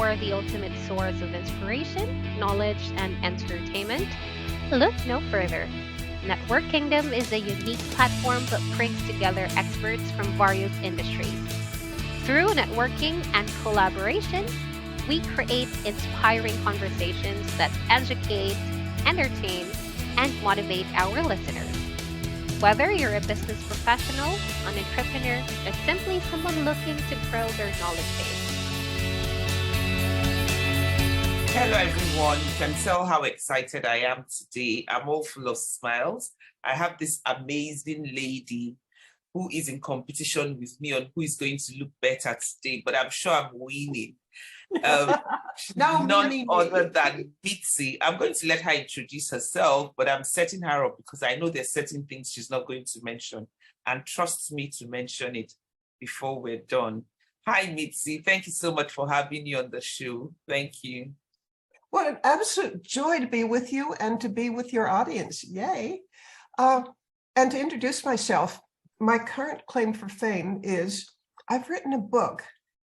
for the ultimate source of inspiration, knowledge, and entertainment, look no further. Network Kingdom is a unique platform that brings together experts from various industries. Through networking and collaboration, we create inspiring conversations that educate, entertain, and motivate our listeners. Whether you're a business professional, an entrepreneur, or simply someone looking to grow their knowledge base. Hello, everyone. You can tell how excited I am today. I'm all full of smiles. I have this amazing lady who is in competition with me on who is going to look better today, but I'm sure I'm winning. None other than Mitzi. I'm going to let her introduce herself, but I'm setting her up because I know there's certain things she's not going to mention, and trust me to mention it before we're done. Hi, Mitzi. Thank you so much for having me on the show. Thank you. What an absolute joy to be with you and to be with your audience. Yay. And to introduce myself, my current claim for fame is I've written a book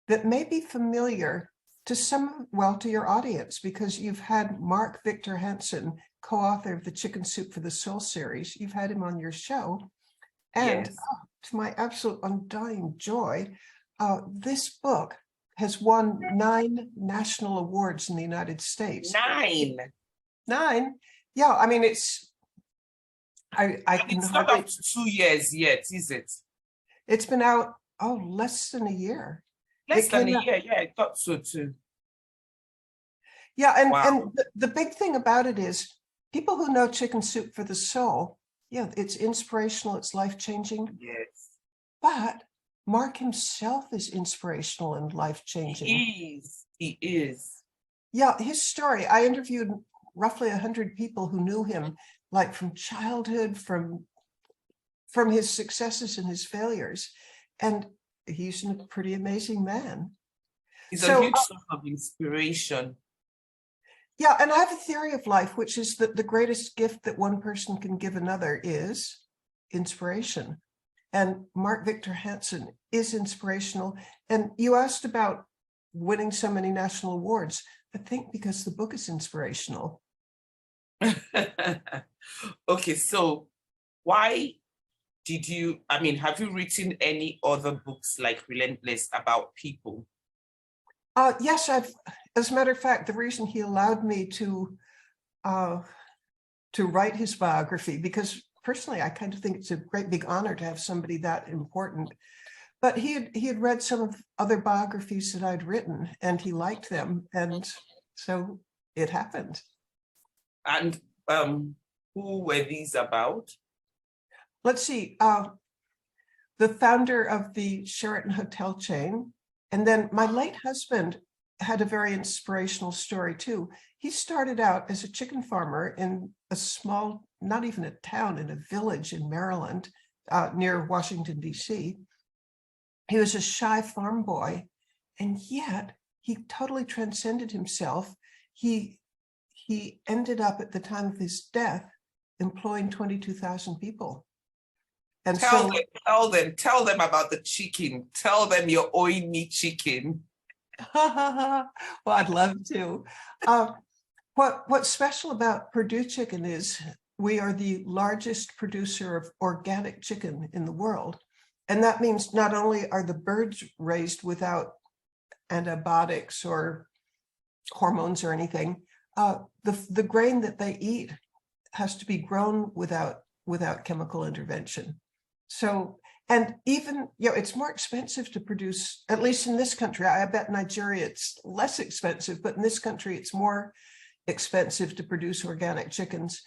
that may be familiar to to your audience, because you've had Mark Victor Hansen, co-author of the Chicken Soup for the Soul series. You've had him on your show. And Yes. To my absolute undying joy, this book has won 9 national awards in the United States. 9. 9? Yeah, I mean, it's It's not up to 2 years yet, is it? It's been out, less than a year. Less than a year, yeah, I thought so too. Yeah, and, Wow. and the big thing about it is people who know Chicken Soup for the Soul, yeah, it's inspirational, it's life-changing. Yes. But Mark himself is inspirational and life-changing. He is. Yeah, his story, I interviewed roughly 100 people who knew him, like from childhood, from his successes and his failures. And he's a pretty amazing man. He's a huge source of inspiration. Yeah, and I have a theory of life, which is that the greatest gift that one person can give another is inspiration. And Mark Victor Hansen is inspirational. And you asked about winning so many national awards. I think because the book is inspirational. Okay, so why have you written any other books like Relentless about people? Yes, as a matter of fact, the reason he allowed me to write his biography, because personally, I kind of think it's a great big honor to have somebody that important. But he had read some of other biographies that I'd written, and he liked them, and so it happened. And who were these about? Let's see. The founder of the Sheraton hotel chain, and then my late husband had a very inspirational story too. He started out as a chicken farmer in a small, not even a town, in a village in Maryland, near Washington, D.C. He was a shy farm boy, and yet he totally transcended himself. He ended up at the time of his death employing 22,000 people. And tell them about the chicken. Tell them you're owing me chicken. Well, I'd love to. What's special about Perdue Chicken is we are the largest producer of organic chicken in the world. And that means not only are the birds raised without antibiotics or hormones or anything, the grain that they eat has to be grown without chemical intervention. So, and even, it's more expensive to produce, at least in this country. I bet Nigeria it's less expensive, but in this country it's more expensive to produce organic chickens.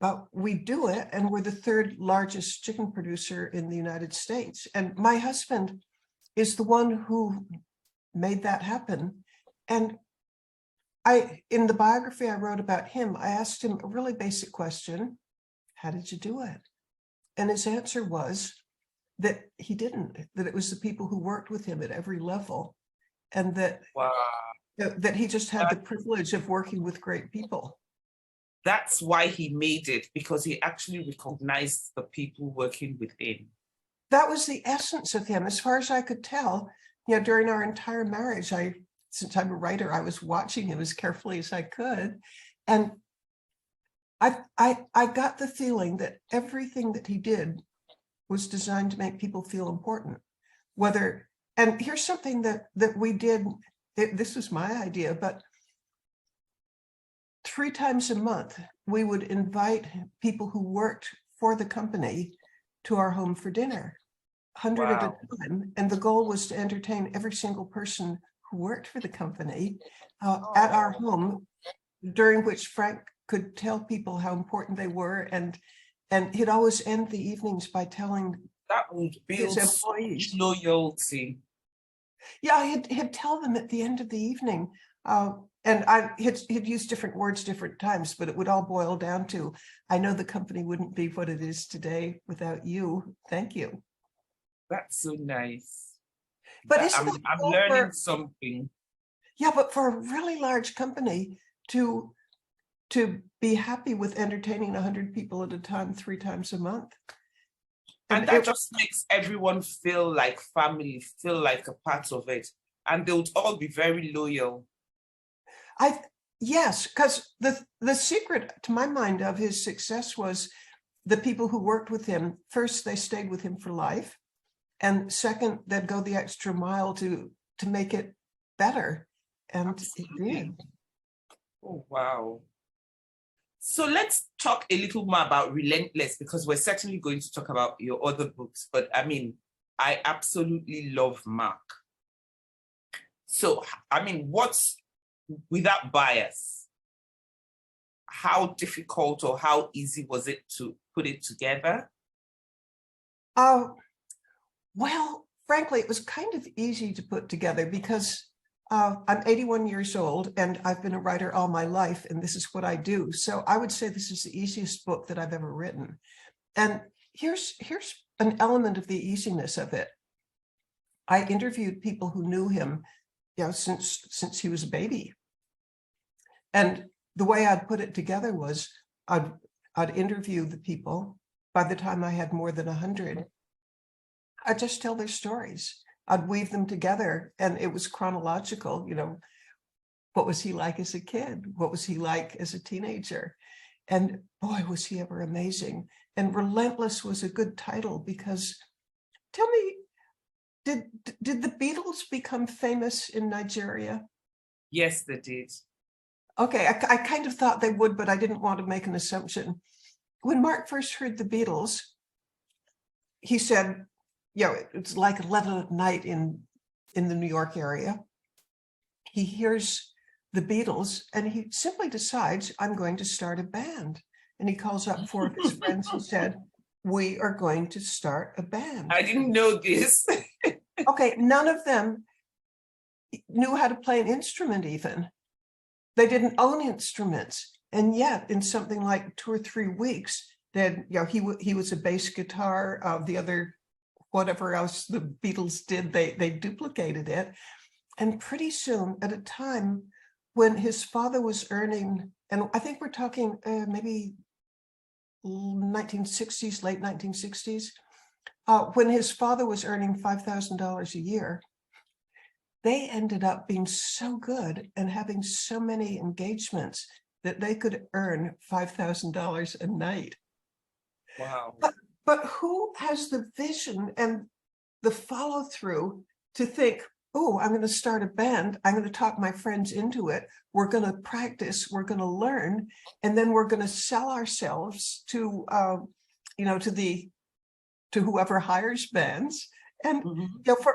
But we do it, and we're the 3rd largest chicken producer in the United States. And my husband is the one who made that happen. And in the biography I wrote about him, I asked him a really basic question: how did you do it? And his answer was that he didn't, that it was the people who worked with him at every level, and that, that he just had the privilege of working with great people. That's why he made it, because he actually recognized the people working with him. That was the essence of him. As far as I could tell, during our entire marriage, since I'm a writer, I was watching him as carefully as I could. And I got the feeling that everything that he did was designed to make people feel important. And here's something that we did, this was my idea, but 3 times a month, we would invite people who worked for the company to our home for dinner, 100 at a time. And the goal was to entertain every single person who worked for the company at our home, during which Frank could tell people how important they were. And he'd always end the evenings by telling that would build his employees loyalty. Yeah, he'd tell them at the end of the evening, and he'd use different words different times, but it would all boil down to, I know the company wouldn't be what it is today without you. Thank you. That's so nice. But I'm learning something. Yeah, but for a really large company to be happy with entertaining 100 people at a time, 3 times a month. And that just makes everyone feel like family, feel like a part of it. And they would all be very loyal. Yes, because the secret, to my mind, of his success was the people who worked with him. First, they stayed with him for life. And second, they'd go the extra mile to make it better. And Absolutely. It did. Oh, wow. So let's talk a little more about Relentless, because we're certainly going to talk about your other books. But I mean, I absolutely love Mark. So, I mean, without bias, how difficult or how easy was it to put it together? Well, frankly, it was kind of easy to put together because I'm 81 years old and I've been a writer all my life, and this is what I do. So I would say this is the easiest book that I've ever written. And here's an element of the easiness of it. I interviewed people who knew him, since he was a baby. And the way I'd put it together was I'd interview the people. By the time I had more than 100, I'd just tell their stories. I'd weave them together, and it was chronological. What was he like as a kid? What was he like as a teenager? And boy, was he ever amazing. And Relentless was a good title because, tell me, did the Beatles become famous in Nigeria? Yes, they did. Okay, I kind of thought they would, but I didn't want to make an assumption. When Mark first heard the Beatles, he said, it's like 11 at night in the New York area. He hears the Beatles and he simply decides, I'm going to start a band. And he calls up 4 of his friends and said, we are going to start a band. I didn't know this. Okay, none of them knew how to play an instrument even. They didn't own instruments. And yet in something like 2 or 3 weeks, he was a bass guitar, the other, whatever else the Beatles did, they duplicated it. And pretty soon, at a time when his father was earning, and I think we're talking maybe 1960s, late 1960s, when his father was earning $5,000 a year, they ended up being so good and having so many engagements that they could earn $5,000 a night. Wow. But who has the vision and the follow through to think, oh, I'm going to start a band. I'm going to talk my friends into it. We're going to practice. We're going to learn. And then we're going to sell ourselves to, to whoever hires bands. And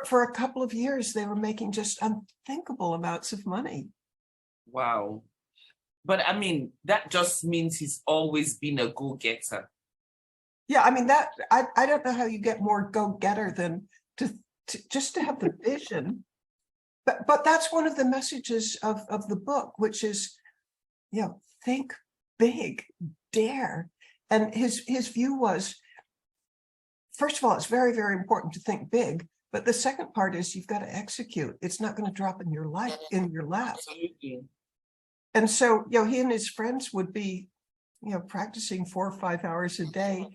for a couple of years, they were making just unthinkable amounts of money. Wow. But I mean, that just means he's always been a go-getter. Yeah, I mean, that I don't know how you get more go-getter than to just to have the vision. But that's one of the messages of the book, which is, think big, dare. And his view was, first of all, it's very, very important to think big. But the second part is you've got to execute. It's not going to drop in your lap. Absolutely. And so, he and his friends would be, practicing 4 or 5 hours a day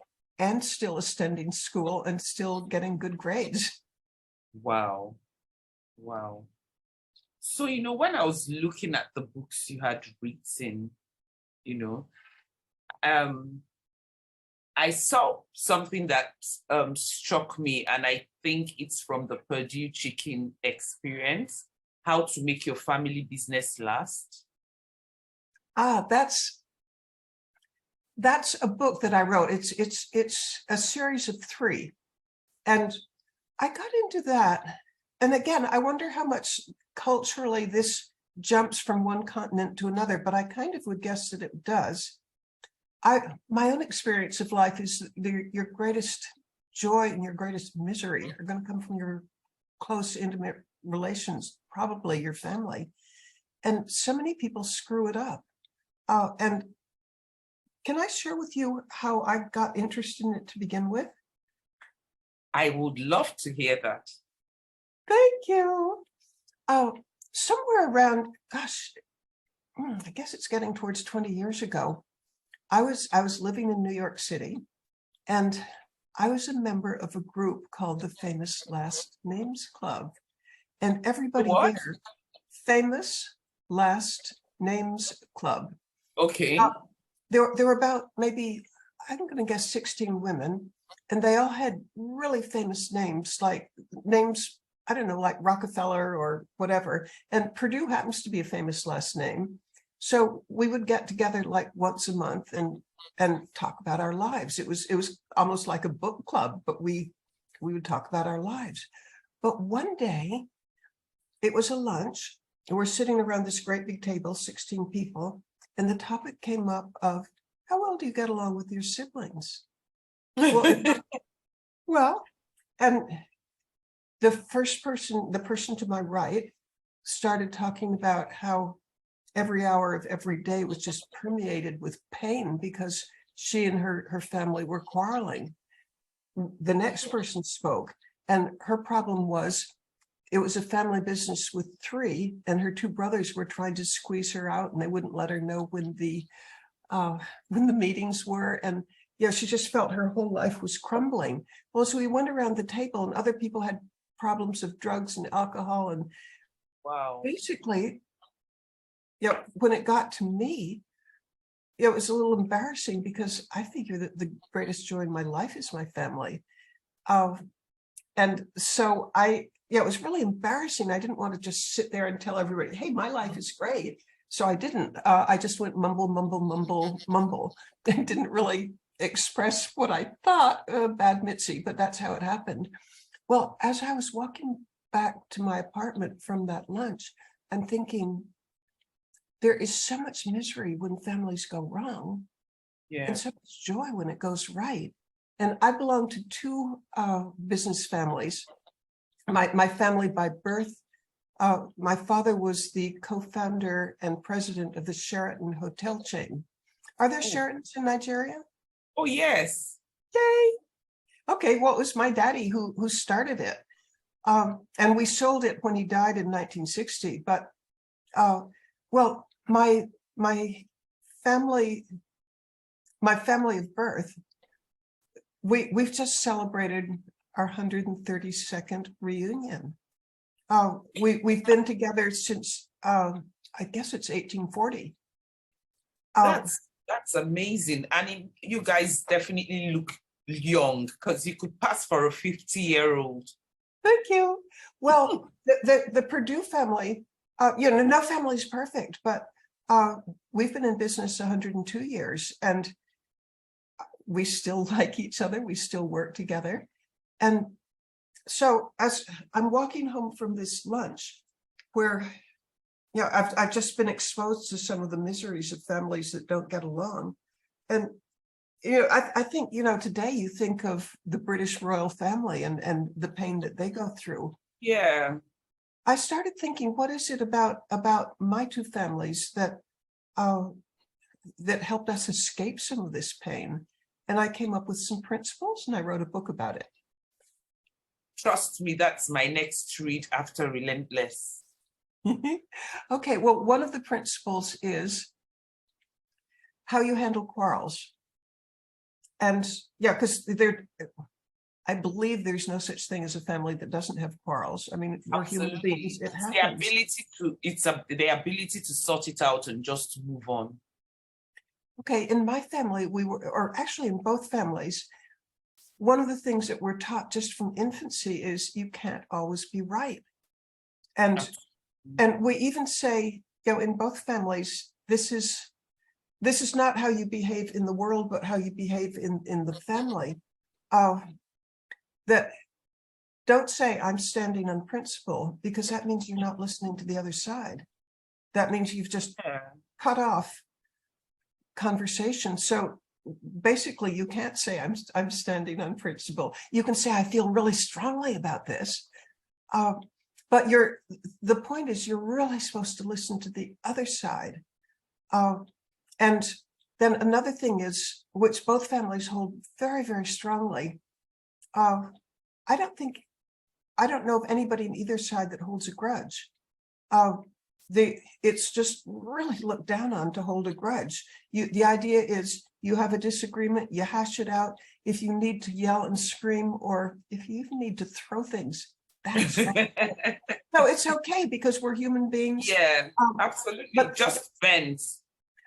and still attending school and still getting good grades. Wow. Wow. So, when I was looking at the books you had written, you know, I saw something that struck me, and I think it's from the Perdue Chicken experience, how to make your family business last. That's a book that I wrote. It's a series of 3. And I got into that. And again, I wonder how much culturally this jumps from one continent to another, but I kind of would guess that it does. My own experience of life is your greatest joy and your greatest misery are going to come from your close, intimate relations, probably your family. And so many people screw it up. And can I share with you how I got interested in it to begin with? I would love to hear that. Thank you. Somewhere around, gosh, I guess it's getting towards 20 years ago, I was living in New York City, and I was a member of a group called the Famous Last Names Club. And everybody What? there, Famous Last Names Club. Okay. There were about maybe, I'm going to guess 16 women, and they all had really famous names, like names, I don't know, like Rockefeller or whatever. And Perdue happens to be a famous last name. So we would get together like once a month and talk about our lives. It was almost like a book club, but we would talk about our lives. But one day, it was a lunch, and we're sitting around this great big table, 16 people, and the topic came up of, how well do you get along with your siblings? Well, and the person to my right started talking about how every hour of every day was just permeated with pain because she and her family were quarreling. The next person spoke, and her problem was it was a family business with 3, and her 2 brothers were trying to squeeze her out, and they wouldn't let her know when the meetings were. And she just felt her whole life was crumbling. Well, so we went around the table, and other people had problems of drugs and alcohol. And wow, basically, when it got to me, it was a little embarrassing because I figure that the greatest joy in my life is my family. And so it was really embarrassing. I didn't want to just sit there and tell everybody, hey, my life is great. So I didn't. I just went mumble, mumble, mumble, mumble, and didn't really express what I thought. Bad Mitzi, but that's how it happened. Well, as I was walking back to my apartment from that lunch, I'm thinking, there is so much misery when families go wrong, and so much joy when it goes right. And I belong to 2 business families. My family by birth, my father was the co-founder and president of the Sheraton hotel chain. Are there Sheratons in Nigeria? Oh, yes. Yay. Okay, well, it was my daddy who started it. And we sold it when he died in 1960. But, well, my family of birth, we've just celebrated our 132nd reunion. We've been together since, I guess it's 1840. That's amazing. And you guys definitely look young, because you could pass for a 50-year-old. Thank you. Well, the Perdue family, no family is perfect, but we've been in business 102 years, and we still like each other. We still work together. And so as I'm walking home from this lunch, where I've just been exposed to some of the miseries of families that don't get along. And I think, today you think of the British royal family and the pain that they go through. Yeah. I started thinking, what is it about my 2 families that helped us escape some of this pain? And I came up with some principles, and I wrote a book about it. Trust me, that's my next read after Relentless. Okay, well, one of the principles is how you handle quarrels. And because I believe there's no such thing as a family that doesn't have quarrels. I mean, we're human beings. It It's happens. the ability to sort it out and just to move on. Okay, in my family, or actually in both families, one of the things that we're taught just from infancy is you can't always be right. And we even say, in both families, this is not how you behave in the world, but how you behave in the family. That don't say I'm standing on principle, because that means you're not listening to the other side. That means you've just cut off conversation. So basically you can't say I'm standing on principle. You can say I feel really strongly about this. But the point is you're really supposed to listen to the other side. And then another thing is, which both families hold very, very strongly. I don't know of anybody on either side that holds a grudge. It's just really looked down on to hold a grudge. The idea is you have a disagreement, you hash it out. If you need to yell and scream, or if you even need to throw things, that's fine. No, it's okay, because we're human beings. Yeah, absolutely. Just vent.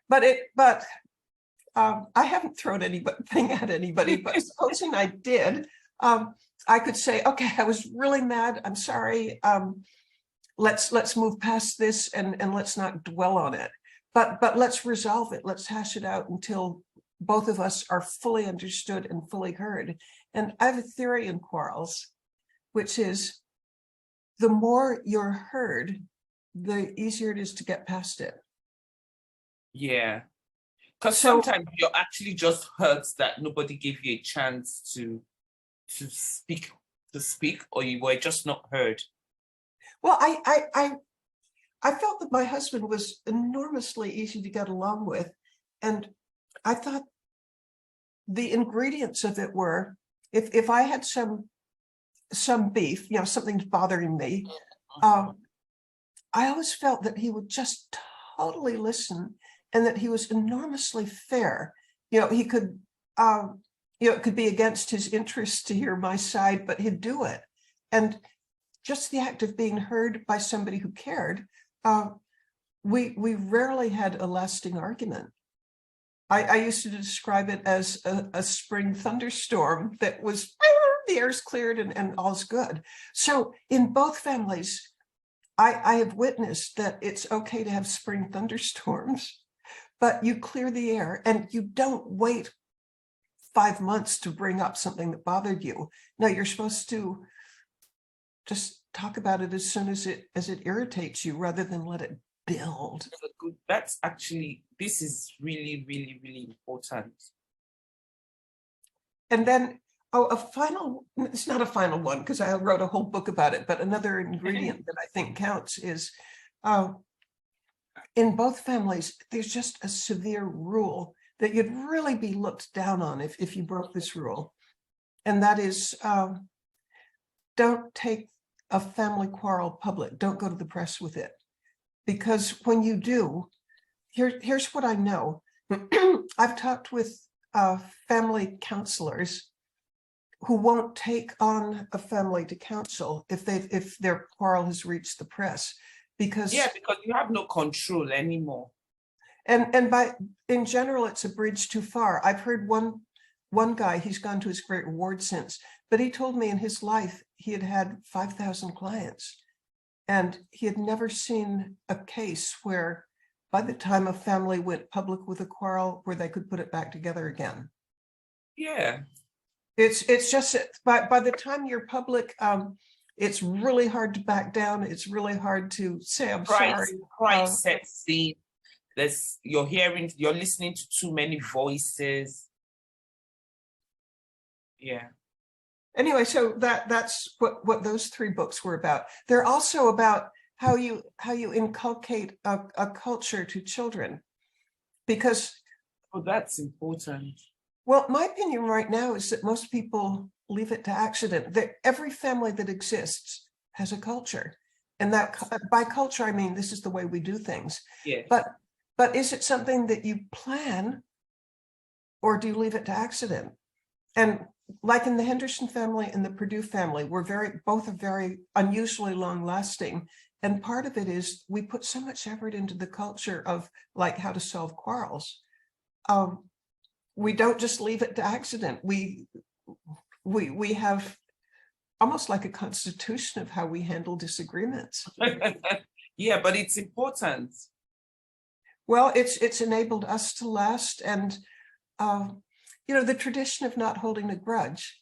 But I haven't thrown anything at anybody, but supposing I did, I could say, okay, I was really mad. I'm sorry. Let's move past this and let's not dwell on it. But let's resolve it. Let's hash it out until both of us are fully understood and fully heard. And I have a theory in quarrels, which is the more you're heard, the easier it is to get past it. Yeah. Because sometimes you're actually just hurt that nobody gave you a chance to speak, or you were just not heard. Well, I felt that my husband was enormously easy to get along with. And I thought the ingredients of it were, if I had some beef, something's bothering me, I always felt that he would just totally listen, and that he was enormously fair. He could, it could be against his interest to hear my side, but he'd do it. And just the act of being heard by somebody who cared, we rarely had a lasting argument. I used to describe it as a spring thunderstorm that was, the air's cleared and all's good. So in both families, I have witnessed that it's okay to have spring thunderstorms, but you clear the air and you don't wait 5 months to bring up something that bothered you. No, you're supposed to just talk about it as soon as it irritates you, rather than let it build. That's actually, this is really, really, really important. And then, it's not a final one, because I wrote a whole book about it, but another ingredient that I think counts is, in both families, there's just a severe rule that you'd really be looked down on if you broke this rule. And that is, don't take a family quarrel public. Don't go to the press with it. Because when you do, here's what I know. I've talked with family counselors who won't take on a family to counsel if their quarrel has reached the press, because you have no control anymore. And in general, it's a bridge too far. I've heard one guy, he's gone to his great reward since, but he told me in his life he had 5,000 clients, and he had never seen a case where by the time a family went public with a quarrel, where they could put it back together again. Yeah. It's just by the time you're public, it's really hard to back down. It's really hard to say I'm sorry. Set scene. You're listening to too many voices. Yeah. Anyway, so that's what those 3 books were about. They're also about how you inculcate a culture to children, because that's important. Well, my opinion right now is that most people leave it to accident. That every family that exists has a culture, and that by culture I mean this is the way we do things. Yeah. But is it something that you plan, or do you leave it to accident? And like in the Henderson family and the Perdue family, both are very unusually long lasting. And part of it is we put so much effort into the culture of like how to solve quarrels. We don't just leave it to accident. We have almost like a constitution of how we handle disagreements. Yeah, but it's important. Well, it's enabled us to last, and the tradition of not holding a grudge.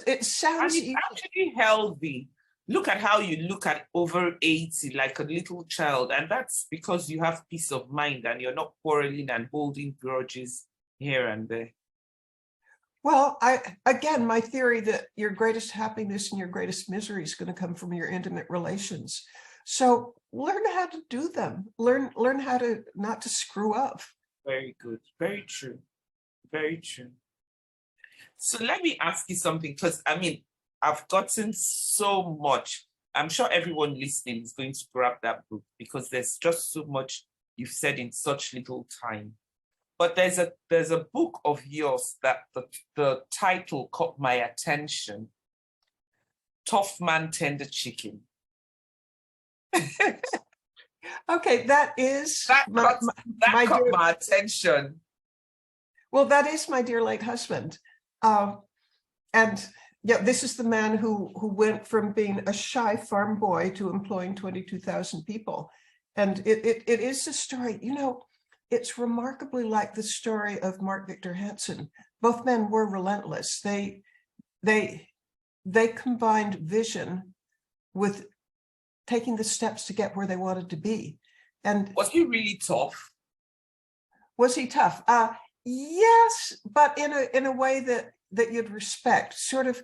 It sounds And it's actually healthy. Look at how you look at over 80 like a little child, and that's because you have peace of mind and you're not quarreling and holding grudges here and there. Well, my theory that your greatest happiness and your greatest misery is going to come from your intimate relations. So learn how to do them. Learn how to not to screw up. Very good. Very true. Very true. So let me ask you something, because I've gotten so much. I'm sure everyone listening is going to grab that book because there's just so much you've said in such little time. But there's a book of yours that the title caught my attention. Tough Man, Tender Chicken. Okay, that caught my attention. Well, that is my dear late husband. And yeah, this is the man who went from being a shy farm boy to employing 22,000 people. And it is a story, it's remarkably like the story of Mark Victor Hansen. Both men were relentless. They combined vision with taking the steps to get where they wanted to be. And was he really tough? Was he tough? Yes, but in a way that you'd respect. Sort of,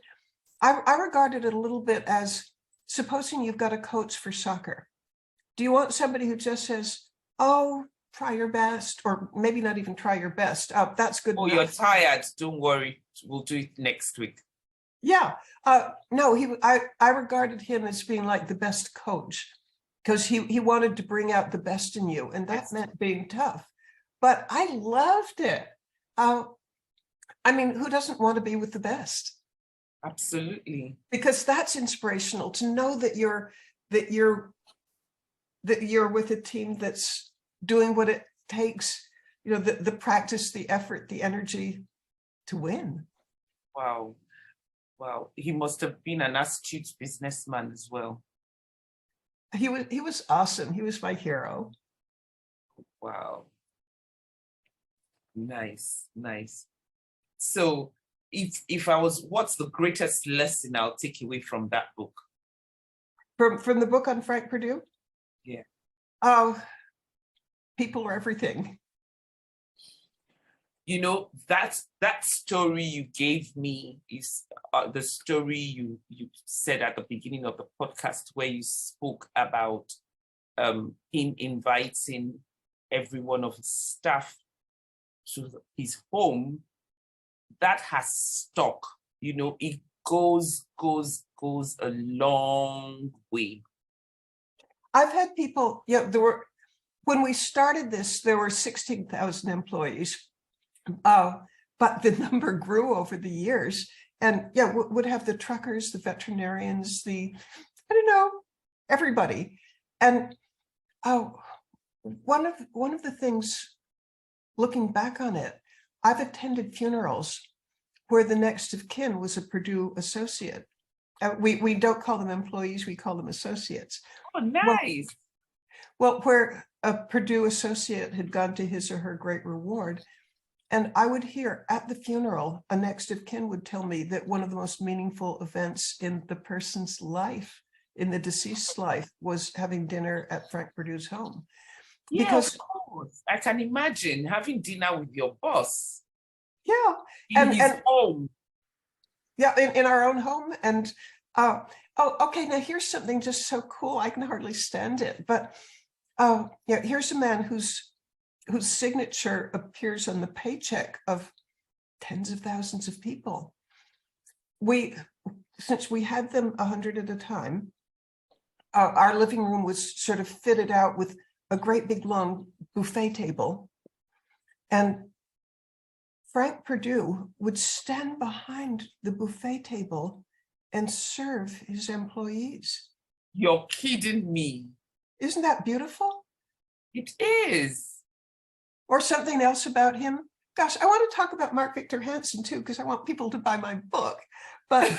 I regarded it a little bit as, supposing you've got a coach for soccer. Do you want somebody who just says, "Oh, try your best," or maybe not even try your best? That's good. Oh, enough. You're tired. Don't worry. We'll do it next week. Yeah. No, I regarded him as being like the best coach, because he wanted to bring out the best in you, and that meant being tough. But I loved it. Who doesn't want to be with the best? Absolutely. Because that's inspirational to know that you're with a team that's doing what it takes, the practice, the effort, the energy to win. Wow. He must have been an astute businessman as well. He was awesome. He was my hero. Wow. Nice. So if I was, what's the greatest lesson I'll take away from that book? From the book on Frank Perdue? Yeah. People are everything. That story you gave me is the story you said at the beginning of the podcast, where you spoke about him inviting every one of his staff to his home. That has stuck. It goes a long way. I've had people, when we started this, there were 16,000 employees. But the number grew over the years, and would have the truckers, the veterinarians, everybody. And one of the things, looking back on it, I've attended funerals where the next of kin was a Perdue associate. We don't call them employees, we call them associates. Oh, nice. Well, where a Perdue associate had gone to his or her great reward. And I would hear at the funeral, a next of kin would tell me that one of the most meaningful events in the person's life, in the deceased's life, was having dinner at Frank Perdue's home. Yeah, because, of course. I can imagine having dinner with your boss. Yeah. In his home. Yeah, in our own home. And okay, now here's something just so cool, I can hardly stand it. But here's a man whose signature appears on the paycheck of tens of thousands of people. Since we had them 100 at a time, our living room was sort of fitted out with a great big long buffet table. And Frank Perdue would stand behind the buffet table and serve his employees. You're kidding me. Isn't that beautiful? It is. Or something else about him. Gosh, I want to talk about Mark Victor Hansen too, because I want people to buy my book. But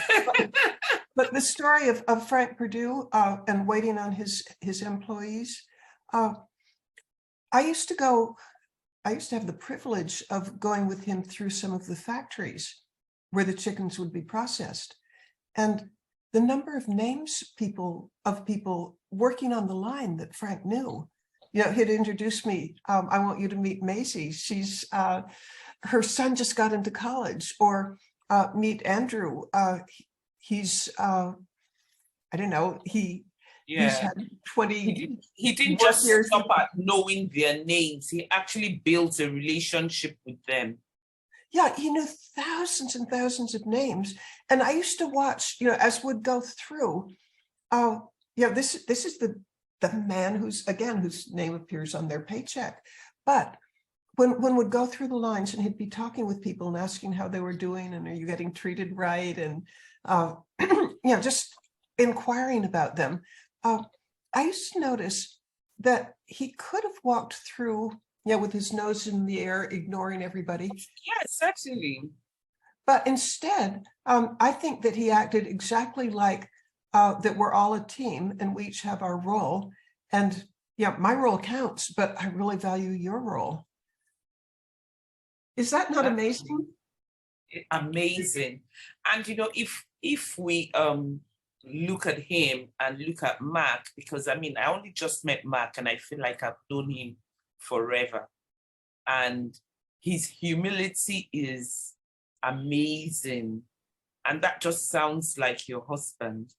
the story of Frank Perdue and waiting on his employees. I used to have the privilege of going with him through some of the factories where the chickens would be processed. And the number of names of people working on the line that Frank knew. You know, he'd introduce me, I want you to meet Maisie. She's, her son just got into college. Or meet Andrew. He's, I don't know, he's had 20 He didn't just stop at knowing their names. He actually built a relationship with them. Yeah, he knew thousands and thousands of names. And I used to watch, you know, as would go through, this is the man whose name appears on their paycheck. But when would go through the lines and he'd be talking with people and asking how they were doing and are you getting treated right? And, just inquiring about them. I used to notice that he could have walked through, with his nose in the air, ignoring everybody. Yes, actually. But instead, I think that he acted exactly like that we're all a team and we each have our role. And my role counts, but I really value your role. Is that not amazing? Amazing. And, if we look at him and look at Mark, because I only just met Mark and I feel like I've known him forever. And his humility is amazing. And that just sounds like your husband.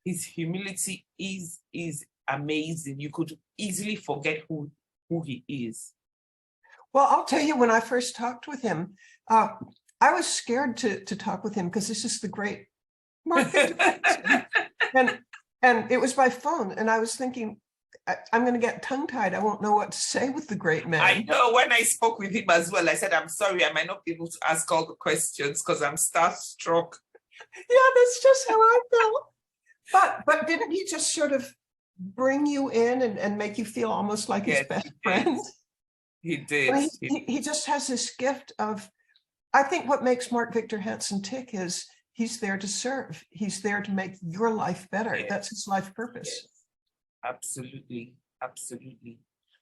His humility is amazing. You could easily forget who he is. Well, I'll tell you, when I first talked with him, I was scared to talk with him because this is the great Mark Victor Hansen. And it was by phone. And I was thinking, I'm going to get tongue-tied. I won't know what to say with the great man. I know. When I spoke with him as well, I said, I'm sorry, I might not be able to ask all the questions because I'm starstruck. Yeah, that's just how I felt. But didn't he just sort of bring you in and make you feel almost like his best friend? He did. He just has this gift of, I think what makes Mark Victor Hansen tick is he's there to serve. He's there to make your life better. Yes. That's his life purpose. Yes. Absolutely. Absolutely.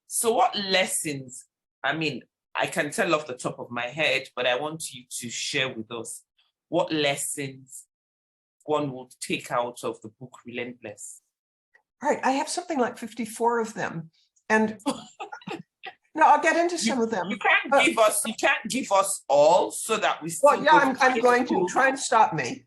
So what lessons, I can tell off the top of my head, but I want you to share with us what lessons one will take out of the book Relentless. All right. I have something like 54 of them. And no, I'll get into some of them. You can't give us all so that we still. Well, yeah, I'm going to try and stop me.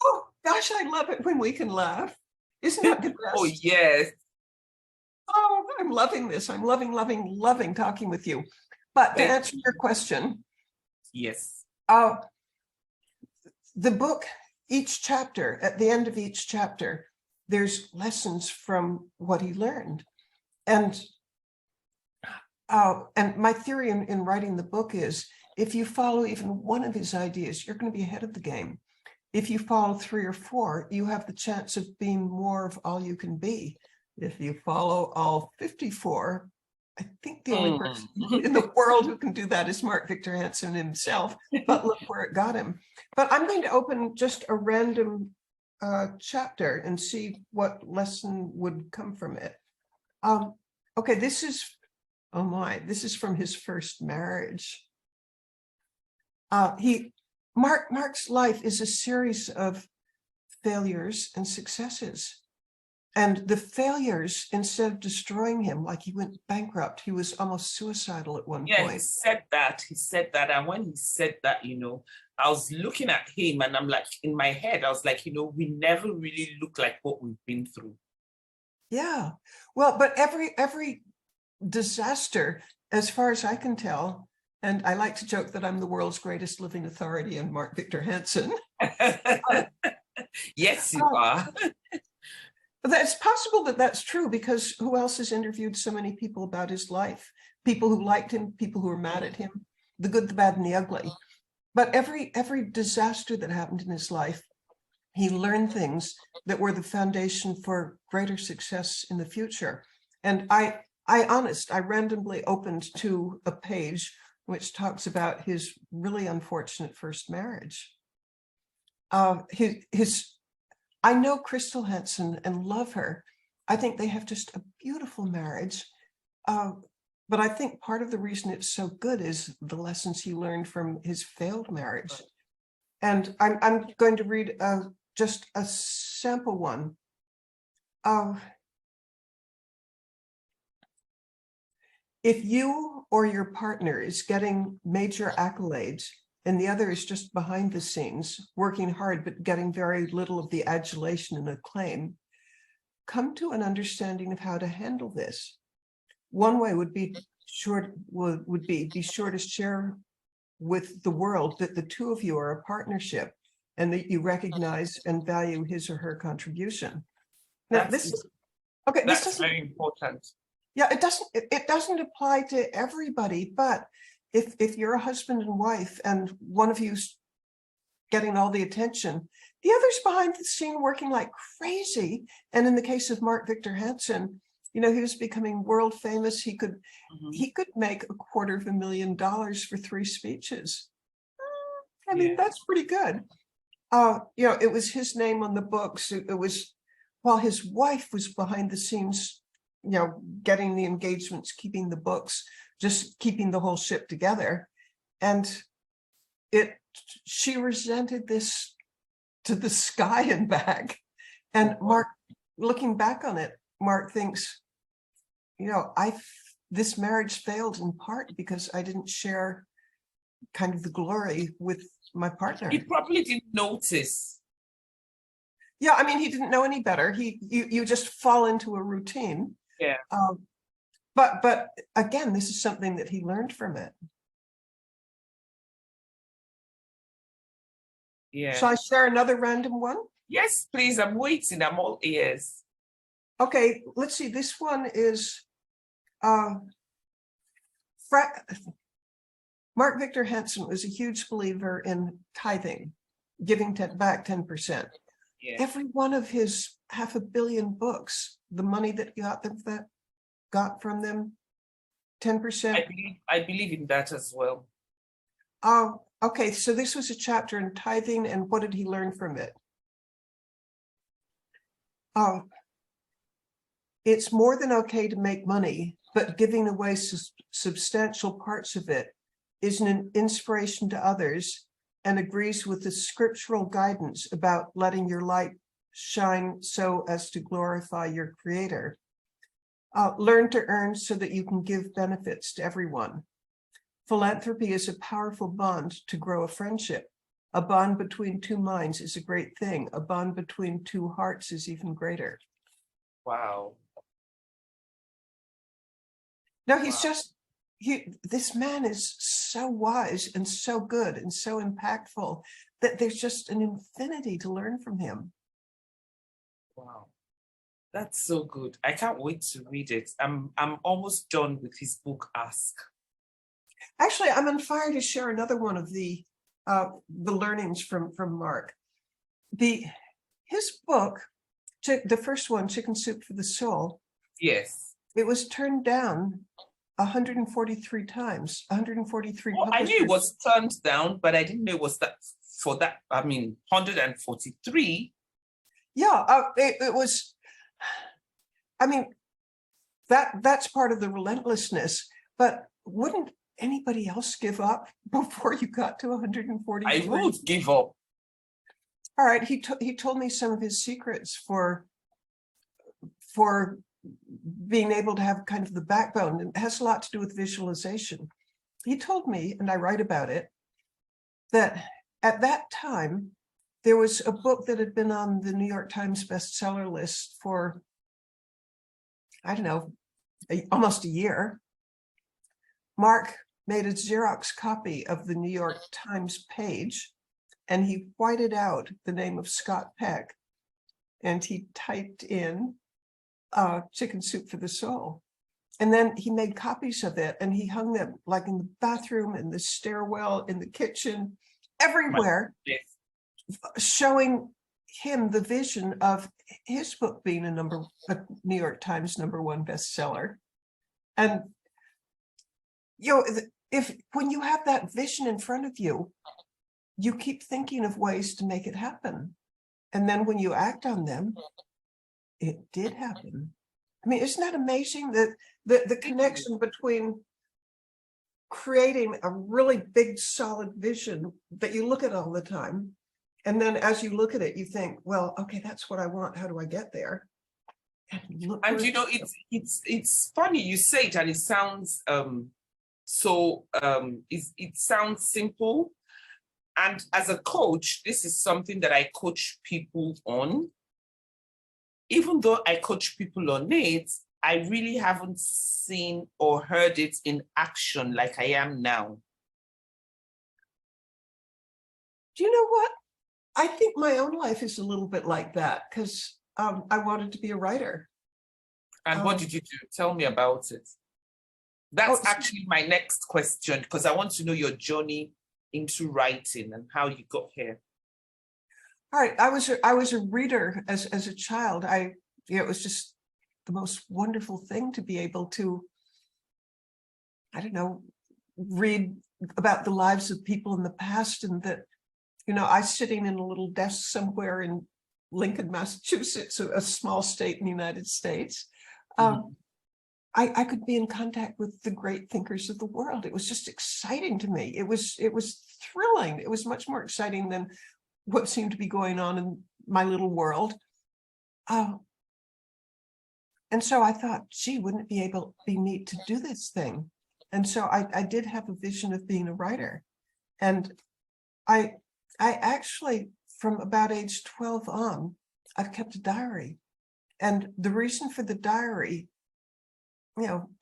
Oh gosh, I love it when we can laugh. Isn't that the best? Oh yes. Oh, I'm loving this. I'm loving talking with you. But to answer your question, yes. The book, each chapter, at the end of each chapter, there's lessons from what he learned. And my theory in writing the book is, if you follow even one of his ideas, you're going to be ahead of the game. If you follow 3 or 4, you have the chance of being more of all you can be. If you follow all 54, I think the only person in the world who can do that is Mark Victor Hansen himself. But look where it got him. But I'm going to open just a random chapter and see what lesson would come from it. Okay, this is from his first marriage. Mark's life is a series of failures and successes. And the failures, instead of destroying him, like he went bankrupt, he was almost suicidal at one point. Yeah, he said that. And when he said that, I was looking at him and I'm like, in my head, I was like, we never really look like what we've been through. Yeah. Well, but every disaster, as far as I can tell, and I like to joke that I'm the world's greatest living authority on Mark Victor Hansen. Yes, you are. It's possible that that's true, because who else has interviewed so many people about his life? People who liked him, people who were mad at him, the good, the bad, and the ugly. But every disaster that happened in his life, he learned things that were the foundation for greater success in the future. And I randomly opened to a page which talks about his really unfortunate first marriage. I know Crystal Hansen and love her. I think they have just a beautiful marriage. But I think part of the reason it's so good is the lessons he learned from his failed marriage. And I'm going to read just a sample one. If you or your partner is getting major accolades and the other is just behind the scenes, working hard, but getting very little of the adulation and acclaim, come to an understanding of how to handle this. One way would be be sure to share with the world that the two of you are a partnership and that you recognize and value his or her contribution. Now, this doesn't, very important. Yeah, it doesn't apply to everybody, but if you're a husband and wife and one of you's getting all the attention, the other's behind the scene working like crazy. And in the case of Mark Victor Hansen, he was becoming world famous. He could make $250,000 for 3 speeches. I mean, that's pretty good. It was his name on the books. It was while his wife was behind the scenes, getting the engagements, keeping the books, just keeping the whole ship together. And she resented this to the sky and back. And Mark, looking back on it, Mark thinks, this marriage failed in part because I didn't share kind of the glory with my partner. He probably didn't notice. Yeah, I mean, he didn't know any better. You just fall into a routine. Yeah. But again, this is something that he learned from it. Yeah. Shall I share another random one? Yes, please. I'm waiting. I'm all ears. Okay, let's see. This one is Mark Victor Hansen was a huge believer in tithing, giving back 10%. Yeah. Every one of his 500 million books, the money that he got from them, 10%. I believe in that as well. Okay, so this was a chapter in tithing, and what did he learn from it? It's more than okay to make money, but giving away substantial parts of it is an inspiration to others and agrees with the scriptural guidance about letting your light shine so as to glorify your Creator. Learn to earn so that you can give benefits to everyone. Philanthropy is a powerful bond to grow a friendship. A bond between 2 minds is a great thing. A bond between 2 hearts is even greater. Wow. No, this man is so wise and so good and so impactful that there's just an infinity to learn from him. Wow. That's so good. I can't wait to read it. I'm almost done with his book, Ask. Actually, I'm on fire to share another one of the learnings from Mark. His book, the first one, Chicken Soup for the Soul. Yes. It was turned down 143 times. 143. Well, I knew it was turned down, but I didn't know it was that for that. I mean, 143. Yeah, it was. I mean, that's part of the relentlessness. But wouldn't anybody else give up before you got to 143? I would give up. All right, he told me some of his secrets for being able to have kind of the backbone, and it has a lot to do with visualization. He told me, and I write about it, that at that time, there was a book that had been on the New York Times bestseller list for, I don't know, almost a year. Mark made a Xerox copy of the New York Times page, and he whited out the name of Scott Peck and he typed in chicken soup for the soul. And then he made copies of it and he hung them like in the bathroom, in the stairwell, in the kitchen, everywhere, showing him the vision of his book being a New York Times #1 bestseller. And when you have that vision in front of you, you keep thinking of ways to make it happen. And then when you act on them, it did happen. I mean, isn't that amazing that the connection between creating a really big, solid vision that you look at all the time, and then as you look at it, you think, well, okay, that's what I want. How do I get there? And it's funny you say it, and it sounds it sounds simple. And as a coach, this is something that I coach people on. Even though I coach people on it, I really haven't seen or heard it in action like I am now. Do you know what? I think my own life is a little bit like that, because I wanted to be a writer. And what did you do? Tell me about it. That's actually my next question, because I want to know your journey into writing and how you got here. All right, I was a reader as a child. It was just the most wonderful thing to be able to, I don't know, read about the lives of people in the past, and that, I sitting in a little desk somewhere in Lincoln, Massachusetts, a small state in the United States. I could be in contact with the great thinkers of the world. It was just exciting to me. It was thrilling. It was much more exciting than what seemed to be going on in my little world. And so I thought, gee, wouldn't it be neat to do this thing? And so I did have a vision of being a writer. And I actually, from about age 12 on, I've kept a diary. And the reason for the diary,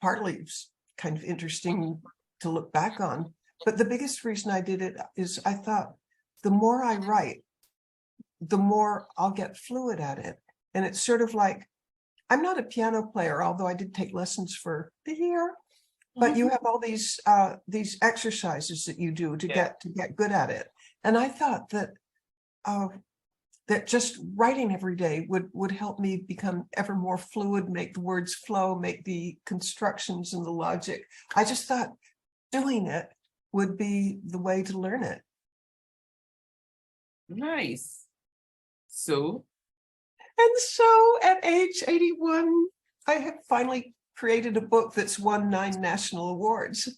partly it's kind of interesting to look back on, but the biggest reason I did it is I thought, the more I write, the more I'll get fluid at it. And it's sort of like, I'm not a piano player, although I did take lessons for a year, but you have all these exercises that you do to get good at it. And I thought that that just writing every day would help me become ever more fluid, make the words flow, make the constructions and the logic. I just thought doing it would be the way to learn it. Nice. So at age 81, I have finally created a book that's won 9 national awards.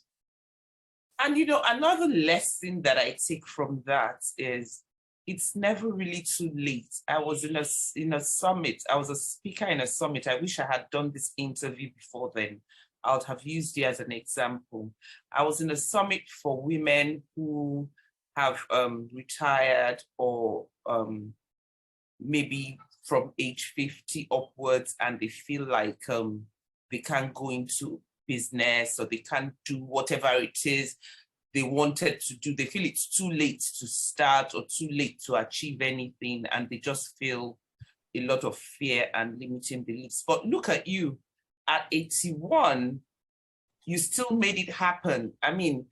And another lesson that I take from that is it's never really too late. I was in a summit. I was a speaker in a summit. I wish I had done this interview before then. I would have used it as an example. I was in a summit for women who have retired or maybe from age 50 upwards, and they feel like they can't go into business or they can't do whatever it is they wanted to do. They feel it's too late to start or too late to achieve anything, and they just feel a lot of fear and limiting beliefs. But look at you, at 81, you still made it happen. I mean,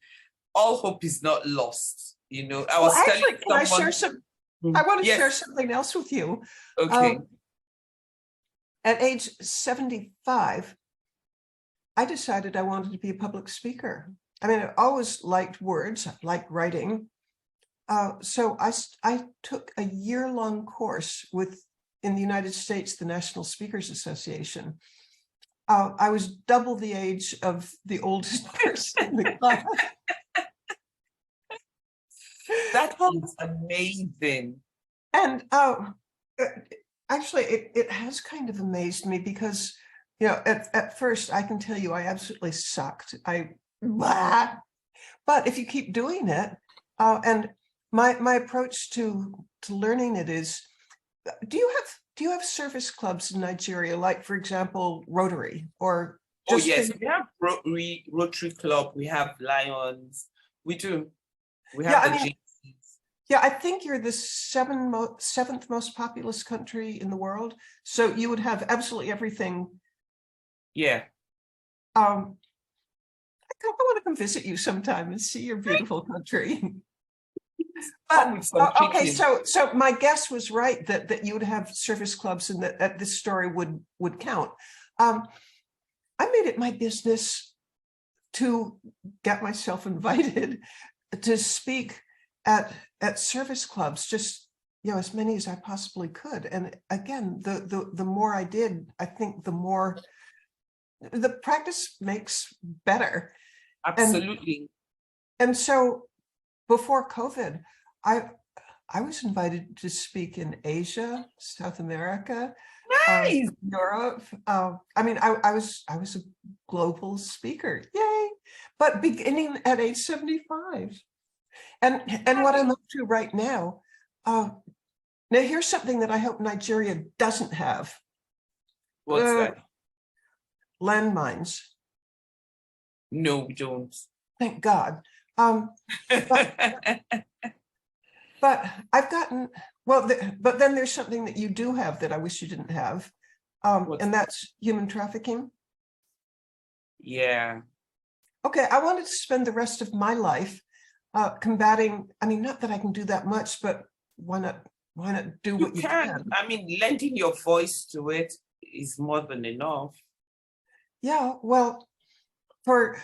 all hope is not lost. I was telling someone. I want to share something else with you. Okay. At age 75, I decided I wanted to be a public speaker. I mean, I always liked words, I liked writing. So I took a year-long course in the United States, the National Speakers Association. I was double the age of the oldest person in the class. That is amazing. And actually, it has kind of amazed me because, at first, I can tell you I absolutely sucked. But if you keep doing it, and my approach to learning it is, do you have service clubs in Nigeria, like, for example, Rotary or? Yes, we have Rotary Club, we have Lions, we do. We have Yeah, I think you're the seventh most populous country in the world. So you would have absolutely everything. Yeah. I want to come visit you sometime and see your beautiful country. Come with some Okay, chicken. so my guess was right that you would have service clubs and that this story would count. I made it my business to get myself invited to speak at service clubs, just as many as I possibly could. And again, the more I did, I think the more the practice makes better. Absolutely. And so before COVID, I was invited to speak in Asia, South America, Nice. Europe. I mean, I was a global speaker, yay! But beginning at age 75, and what I'm up to right now. Now here's something that I hope Nigeria doesn't have. What's that? Landmines. No, we don't. Thank God. But I've gotten, but then there's something that you do have that I wish you didn't have. And that's human trafficking. Yeah. Okay, I wanted to spend the rest of my life combating. I mean, not that I can do that much, but why not do what you can? I mean, lending your voice to it is more than enough. Yeah, well, for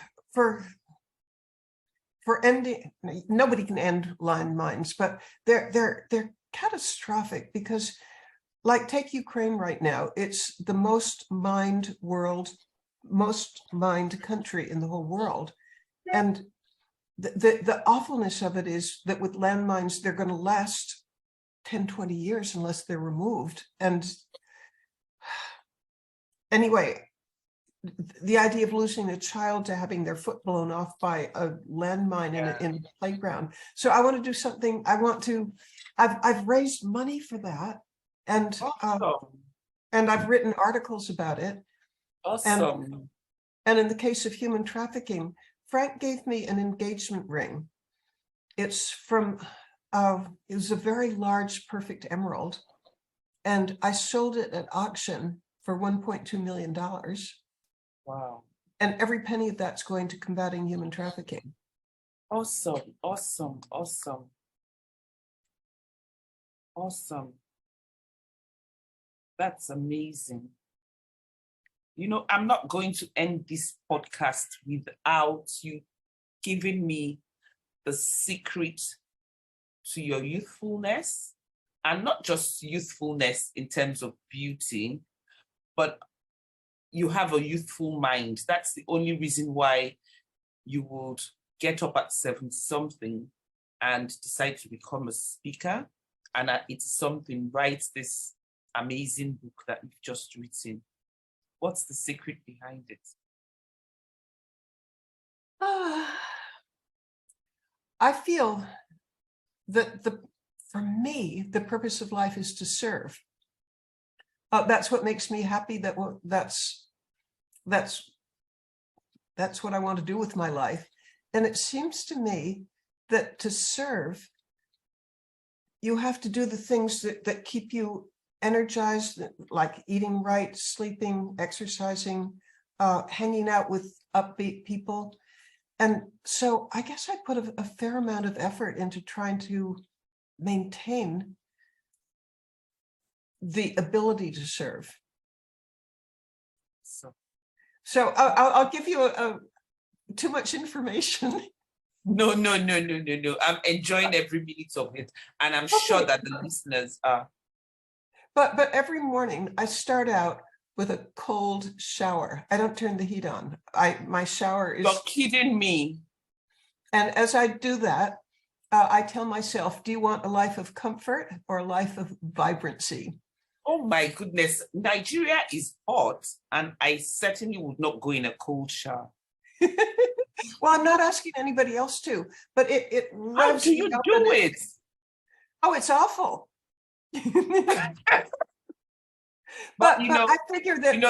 ending, nobody can end landmines, but they're catastrophic because, like, take Ukraine right now. It's the most mined country in the whole world, and the awfulness of it is that with landmines, they're going to last 10, 20 years unless they're removed. And anyway, the idea of losing a child to having their foot blown off by a landmine in a playground. So I want to do something. I've raised money for that, and awesome. And I've written articles about it. Awesome. And in the case of human trafficking, Frank gave me an engagement ring. It's from it was a very large, perfect emerald, and I sold it at auction for $1.2 million. Wow. And every penny of that's going to combating human trafficking. Awesome, awesome, awesome. Awesome. That's amazing. You know, I'm not going to end this podcast without you giving me the secret to your youthfulness, and not just youthfulness in terms of beauty, but you have a youthful mind. That's the only reason why you would get up at 70-something and decide to become a speaker. And it's something, write this amazing book that you've just written. What's the secret behind it? I feel that for me, the purpose of life is to serve. That's what makes me happy. That's what I want to do with my life. And it seems to me that to serve, you have to do the things that keep you energized, like eating right, sleeping, exercising, hanging out with upbeat people. And so I guess I put a fair amount of effort into trying to maintain the ability to serve. So I'll give you too much information. No. I'm enjoying every minute of it, and I'm sure that the listeners are. But every morning I start out with a cold shower. I don't turn the heat on. My shower is. You're kidding me. And as I do that, I tell myself, do you want a life of comfort or a life of vibrancy? Oh my goodness, Nigeria is hot, and I certainly would not go in a cold shower. Well, I'm not asking anybody else to, but it How do you do it? Oh, it's awful. But you know, I figure that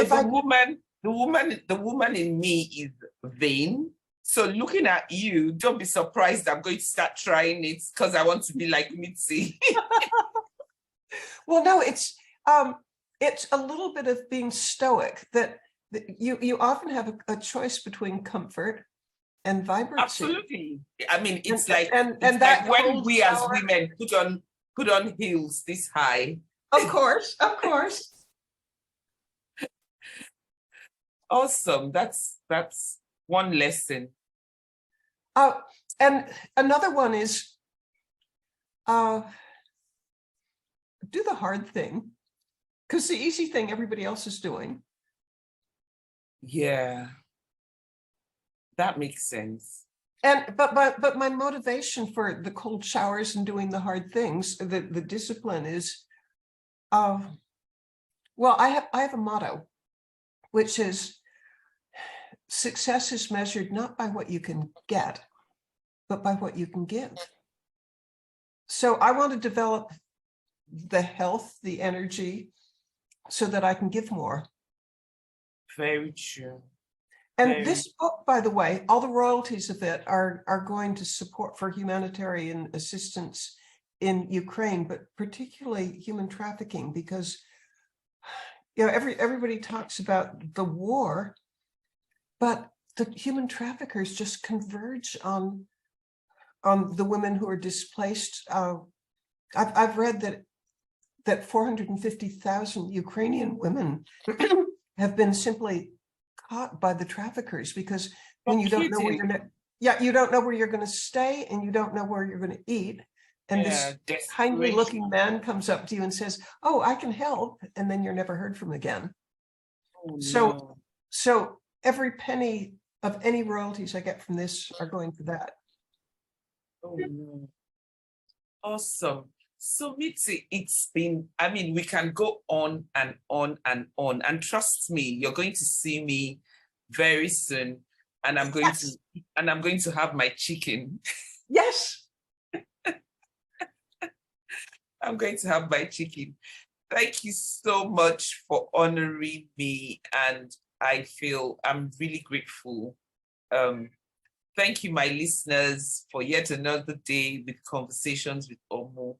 the woman in me is vain. So looking at you, don't be surprised I'm going to start trying it because I want to be like Mitzi. Well, no, it's a little bit of being stoic that you often have a choice between comfort and vibrancy. Absolutely. I mean, it's and like that when we as shower. women put on heels this high. Of course. Awesome. That's one lesson. And another one is do the hard thing, because the easy thing everybody else is doing. Yeah, that makes sense. And but my motivation for the cold showers and doing the hard things, the discipline is, well, I have a motto, which is success is measured not by what you can get, but by what you can give. So I want to develop the health, the energy, so that I can give more. Very true. And this book, by the way, all the royalties of it are going to support for humanitarian assistance in Ukraine, but particularly human trafficking, because everybody talks about the war, but the human traffickers just converge on the women who are displaced. I've read that 450,000 Ukrainian women have been simply caught by the traffickers, because when you don't know where you don't know where you're going to stay, and you don't know where you're going to eat, and this kindly looking man comes up to you and says, "Oh, I can help," and then you're never heard from again. So every penny of any royalties I get from this are going to that. Oh no. Awesome. So Mitzi, it's been, I mean, we can go on and on and on. And trust me, you're going to see me very soon. And I'm going to have my chicken. Yes. I'm going to have my chicken. Thank you so much for honoring me. And I'm really grateful. Thank you, my listeners, for yet another day with Conversations with Omo.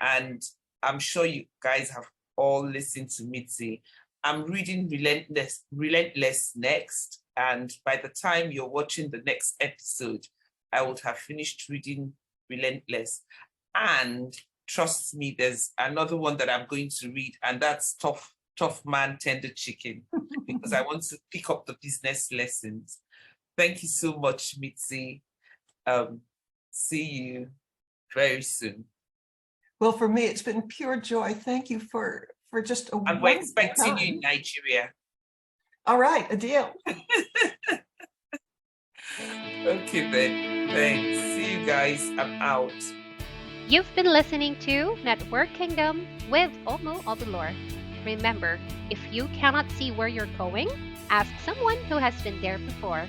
And I'm sure you guys have all listened to Mitzi. I'm reading Relentless next. And by the time you're watching the next episode, I would have finished reading Relentless. And trust me, there's another one that I'm going to read, and that's Tough Man, Tender Chicken, because I want to pick up the business lessons. Thank you so much, Mitzi. See you very soon. Well, for me, it's been pure joy. Thank you for just a wonderful And we're expecting time. you in Nigeria. All right, a deal. Okay then. Thanks. See you guys. I'm out. You've been listening to Network Kingdom with Omo Obulor. Remember, if you cannot see where you're going, ask someone who has been there before.